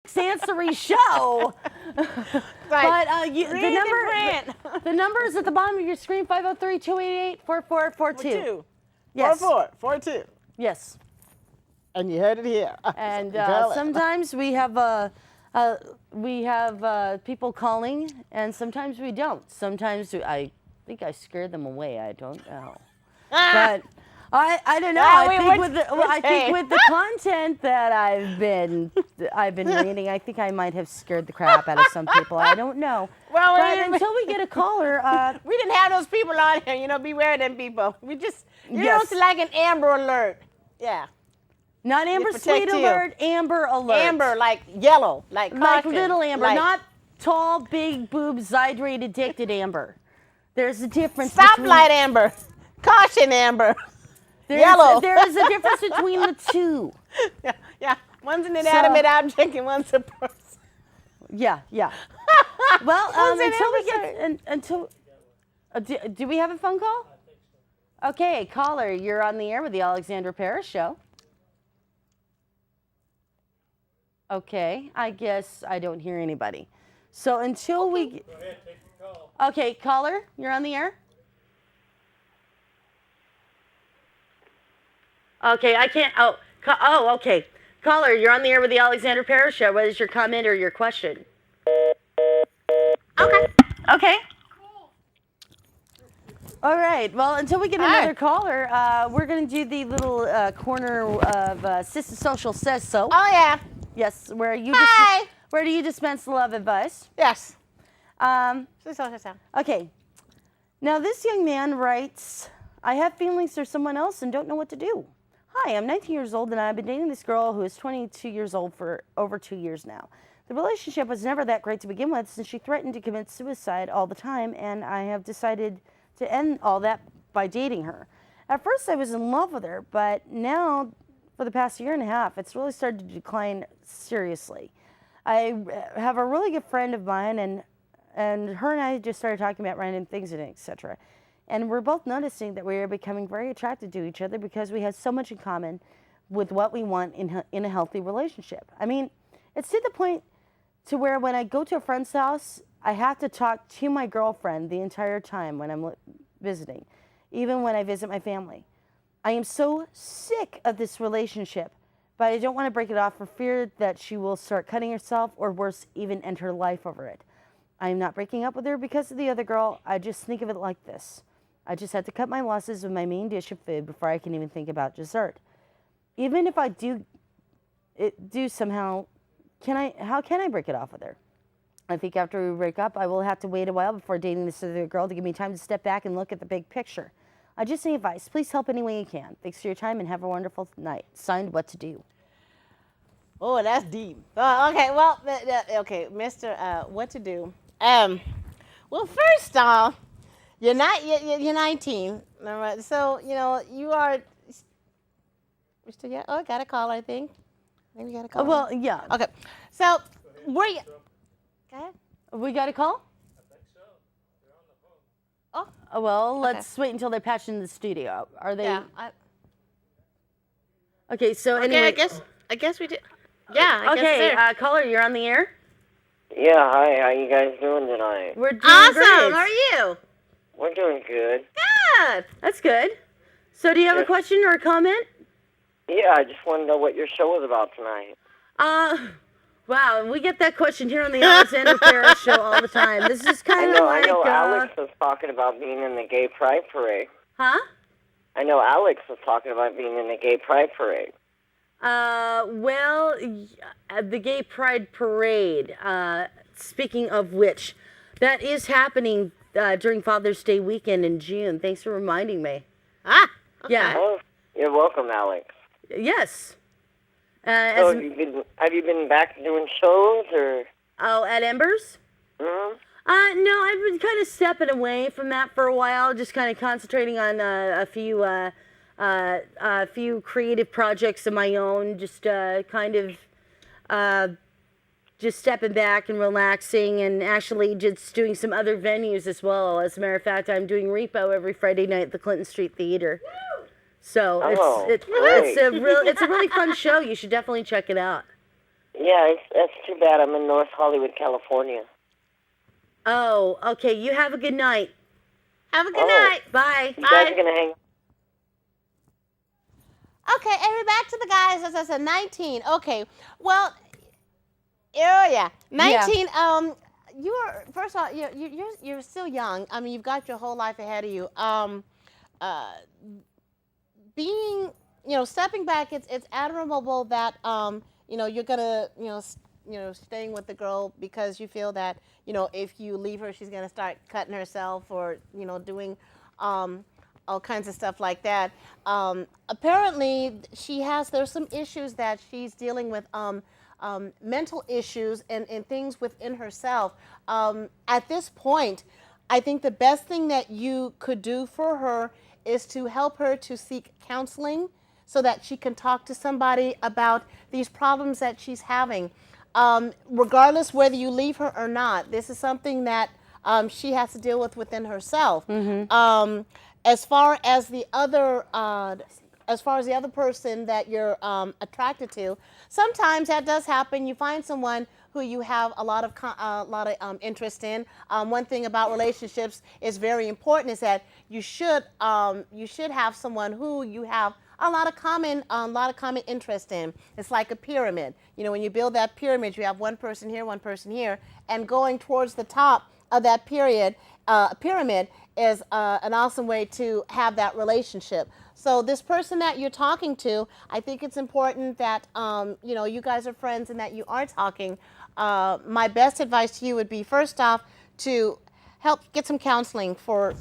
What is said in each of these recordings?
Sensory show. But the number is at the bottom of your screen, 503-288-4442. Yes. 4442. Yes. And you heard it here. And sometimes we have people calling, and sometimes we don't. Sometimes I think I scared them away. I don't know. But I don't know. I think with the content that I've been reading, I think I might have scared the crap out of some people. I don't know. Well, but until we get a caller, we didn't have those people on here. You know, beware of them people. We just know, it's like an Amber Alert. Yeah. Not Amber Sweet Alert, Amber Alert. Amber, like yellow, like caution. Like little Amber, not tall, big boobs, hydrated, addicted Amber. There's a difference. Stoplight Amber, caution Amber. Yellow. There is a difference between the two. Yeah. One's an inanimate object and one's a person. Yeah. Well, do we have a phone call? Okay, caller, you're on the air with the Alexandra Paris Show. Okay, I guess I don't hear anybody. So until we... Go ahead, take your call. Okay, caller, you're on the air. Okay, I can't... okay. Caller, you're on the air with the Alexandra Paris Show. What is your comment or your question? Okay. Cool. All right. Well, until we get another caller, we're going to do the little corner of Sista Social Says So. Oh, yeah. Yes, where do you dispense love advice? Yes. Okay. Now, this young man writes, I have feelings for someone else and don't know what to do. Hi, I'm 19 years old and I've been dating this girl who is 22 years old for over 2 years now. The relationship was never that great to begin with since she threatened to commit suicide all the time, and I have decided to end all that by dating her. At first I was in love with her, but now for the past year and a half, it's really started to decline seriously. I have a really good friend of mine, and her and I just started talking about random things and etc. And we're both noticing that we are becoming very attracted to each other because we have so much in common with what we want in a healthy relationship. I mean, it's to the point to where when I go to a friend's house, I have to talk to my girlfriend the entire time when I'm visiting, even when I visit my family. I am so sick of this relationship, but I don't want to break it off for fear that she will start cutting herself or worse, even end her life over it. I am not breaking up with her because of the other girl. I just think of it like this. I just had to cut my losses with my main dish of food before I can even think about dessert. Even if I do somehow, how can I break it off with her? I think after we break up, I will have to wait a while before dating this other girl to give me time to step back and look at the big picture. I just need advice. Please help any way you can. Thanks for your time and have a wonderful night. Signed, What to Do. Oh, that's deep. Okay, well, Mr. What to Do. Well, first off, you're 19. All right, so, you are... We still got... Oh, I got a call, I think. I think we got a call. Well, yeah. Okay, so, were you... Go ahead. We got a call? I think so. They're on the phone. Oh. Well, let's wait until they patch in the studio. Are they... Yeah. Okay, so anyway... I guess we did... Yeah, I guess Okay, caller, you're on the air? Yeah, hi. How you guys doing tonight? We're doing awesome. great. How are you? We're doing good. Good. That's good. So do you have a question or a comment? Yeah, I just want to know what your show is about tonight. Wow, we get that question here on the Alexandra Paris Show all the time. This is kind of like... I know Alex was talking about being in the Gay Pride Parade. Huh? I know Alex was talking about being in the Gay Pride Parade. Well, the Gay Pride Parade, speaking of which, that is happening during Father's Day weekend in June. Thanks for reminding me. Okay. Yeah. Oh, you're welcome, Alex. Yes. So have you been back doing shows, or? Oh, at Embers? Mm-hmm. No, I've been kind of stepping away from that for a while, just kind of concentrating on a few creative projects of my own, just just stepping back and relaxing, and actually just doing some other venues as well. As a matter of fact, I'm doing REPO every Friday night at the Clinton Street Theater. So it's a really fun show. You should definitely check it out. Yeah, that's too bad. I'm in North Hollywood, California. Oh, okay. You have a good night. Have a good Oh. night. Bye. You guys are going to hang. Okay, and we're back to the guys. As I said, 19. Okay, well, oh yeah, 19. You're first of all, you're still young. I mean, you've got your whole life ahead of you. Being, stepping back, it's admirable that you're gonna staying with the girl because you feel that if you leave her, she's gonna start cutting herself or doing all kinds of stuff like that. Apparently, there's some issues that she's dealing with. Mental issues and things within herself. At this point, I think the best thing that you could do for her is to help her to seek counseling so that she can talk to somebody about these problems that she's having. Regardless whether you leave her or not, this is something that she has to deal with within herself. As far as the other person that you're attracted to, sometimes that does happen. You find someone who you have a lot of interest in. One thing about relationships is very important is that you should have someone who you have a lot of common interest in. It's like a pyramid. When you build that pyramid, you have one person here, and going towards the top of that pyramid is an awesome way to have that relationship. So this person that you're talking to, I think it's important that you guys are friends and that you are talking. My best advice to you would be, first off, to help get some counseling for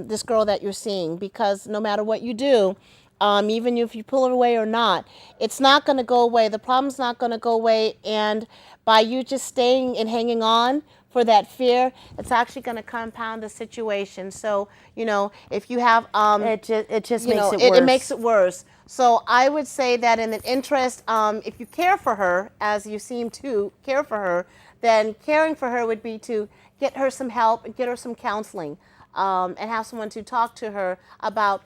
this girl that you're seeing, because no matter what you do, even if you pull it away or not, it's not going to go away. The problem's not going to go away, and by you just staying and hanging on for that fear, it's actually going to compound the situation. So, if you have It just makes it worse. it makes it worse. So I would say that in the interest, if you care for her, as you seem to care for her, then caring for her would be to get her some help and get her some counseling, and have someone to talk to her about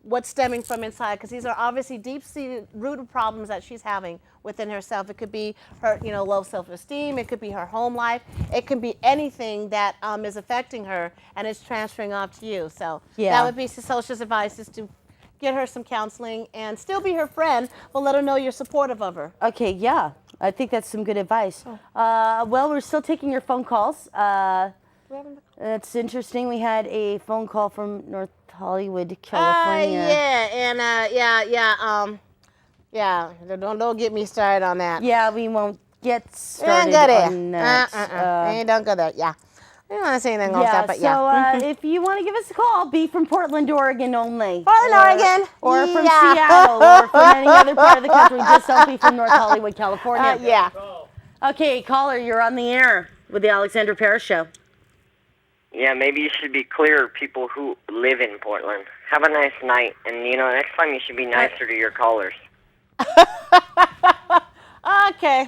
what's stemming from inside, because these are obviously deep-seated rooted problems that she's having within herself. It could be her, low self-esteem. It could be her home life. It could be anything that is affecting her and is transferring off to you. So that would be Social's advice, is to get her some counseling and still be her friend, but let her know you're supportive of her. Okay, yeah. I think that's some good advice. Well, we're still taking your phone calls. It's interesting. We had a phone call from North Hollywood, California. Don't get me started on that. Yeah, we won't get started on that. Don't go there. Yeah. I don't want to say anything else, but so if you want to give us a call, be from Portland, Oregon only. Portland, Oregon. Or from Seattle, or from any other part of the country. Just don't be from North Hollywood, California. Okay, caller, you're on the air with the Alexandra Paris Show. Yeah, maybe you should be clear, people who live in Portland. Have a nice night, and next time you should be nicer to your callers. Okay.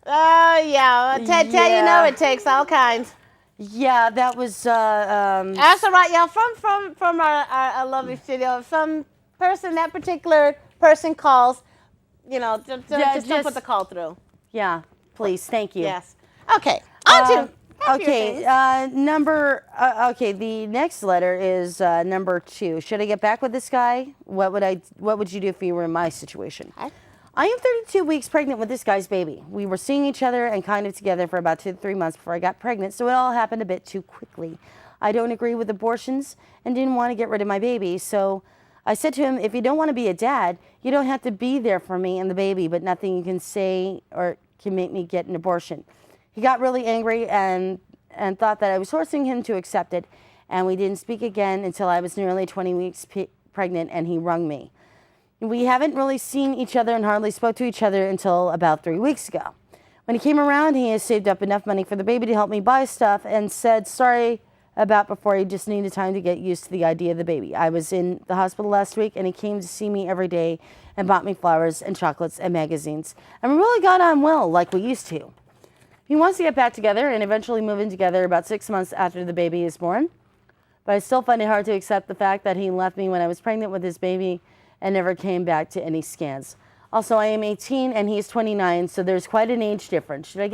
Tell it takes all kinds. Yeah, that was. That's all right, y'all. From our lovely studio, if some person, that particular person calls, just don't put the call through. Yeah, please, thank you. Yes. Okay. On to. Okay, the next letter is number 2. Should I get back with this guy? What would you do if you were in my situation? I am 32 weeks pregnant with this guy's baby. We were seeing each other and kind of together for about 2 to 3 months before I got pregnant, so it all happened a bit too quickly. I don't agree with abortions and didn't want to get rid of my baby, so I said to him, if you don't want to be a dad, you don't have to be there for me and the baby, but nothing you can say or can make me get an abortion. He got really angry and thought that I was forcing him to accept it, and we didn't speak again until I was nearly 20 weeks pregnant, and he rung me. We haven't really seen each other and hardly spoke to each other until about 3 weeks ago. When he came around, he has saved up enough money for the baby to help me buy stuff and said sorry about before. He just needed time to get used to the idea of the baby. I was in the hospital last week, and he came to see me every day and bought me flowers and chocolates and magazines, and we really got on well like we used to. He wants to get back together and eventually move in together about 6 months after the baby is born. But I still find it hard to accept the fact that he left me when I was pregnant with his baby and never came back to any scans. Also, I am 18 and he's 29, so there's quite an age difference. Should I get